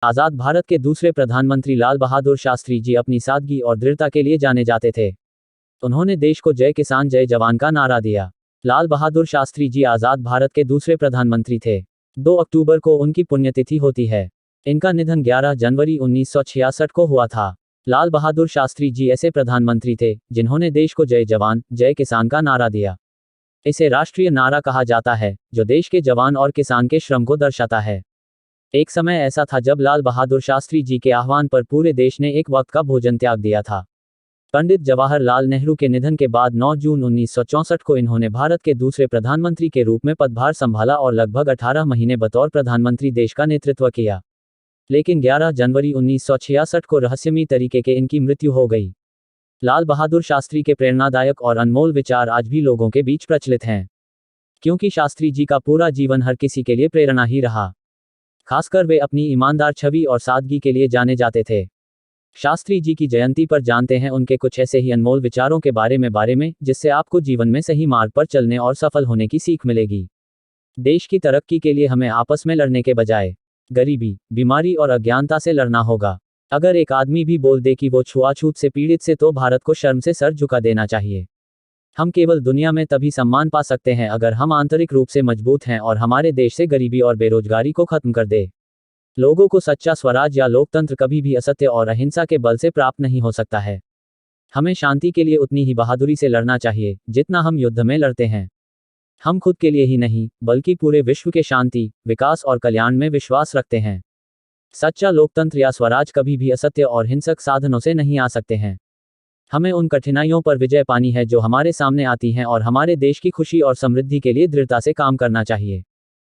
आज़ाद भारत के दूसरे प्रधानमंत्री लाल बहादुर शास्त्री जी अपनी सादगी और दृढ़ता के लिए जाने जाते थे। उन्होंने देश को जय किसान जय जवान का नारा दिया। लाल बहादुर शास्त्री जी आज़ाद भारत के दूसरे प्रधानमंत्री थे। 2 अक्टूबर को उनकी पुण्यतिथि होती है। इनका निधन 11 जनवरी 1966 को हुआ था। लाल बहादुर शास्त्री जी ऐसे प्रधानमंत्री थे जिन्होंने देश को जय जवान जय किसान का नारा दिया। इसे राष्ट्रीय नारा कहा जाता है, जो देश के जवान और किसान के श्रम को दर्शाता है। एक समय ऐसा था जब लाल बहादुर शास्त्री जी के आह्वान पर पूरे देश ने एक वक्त का भोजन त्याग दिया था। पंडित जवाहरलाल नेहरू के निधन के बाद 9 जून 1964 को इन्होंने भारत के दूसरे प्रधानमंत्री के रूप में पदभार संभाला और लगभग 18 महीने बतौर प्रधानमंत्री देश का नेतृत्व किया। लेकिन 11 जनवरी 1966 को रहस्यमयी तरीके के इनकी मृत्यु हो गई। लाल बहादुर शास्त्री के प्रेरणादायक और अनमोल विचार आज भी लोगों के बीच प्रचलित हैं, क्योंकि शास्त्री जी का पूरा जीवन हर किसी के लिए प्रेरणा ही रहा। खासकर वे अपनी ईमानदार छवि और सादगी के लिए जाने जाते थे। शास्त्री जी की जयंती पर जानते हैं उनके कुछ ऐसे ही अनमोल विचारों के बारे में जिससे आपको जीवन में सही मार्ग पर चलने और सफल होने की सीख मिलेगी। देश की तरक्की के लिए हमें आपस में लड़ने के बजाय गरीबी, बीमारी और अज्ञानता से लड़ना होगा। अगर एक आदमी भी बोल दे कि वो छुआछूत से पीड़ित से, तो भारत को शर्म से सर झुका देना चाहिए। हम केवल दुनिया में तभी सम्मान पा सकते हैं अगर हम आंतरिक रूप से मजबूत हैं और हमारे देश से गरीबी और बेरोजगारी को खत्म कर दे। लोगों को सच्चा स्वराज या लोकतंत्र कभी भी असत्य और अहिंसा के बल से प्राप्त नहीं हो सकता है। हमें शांति के लिए उतनी ही बहादुरी से लड़ना चाहिए जितना हम युद्ध में लड़ते हैं। हम खुद के लिए ही नहीं, बल्कि पूरे विश्व के शांति, विकास और कल्याण में विश्वास रखते हैं। सच्चा लोकतंत्र या स्वराज कभी भी असत्य और हिंसक साधनों से नहीं आ सकते हैं। हमें उन कठिनाइयों पर विजय पानी है जो हमारे सामने आती हैं और हमारे देश की खुशी और समृद्धि के लिए दृढ़ता से काम करना चाहिए।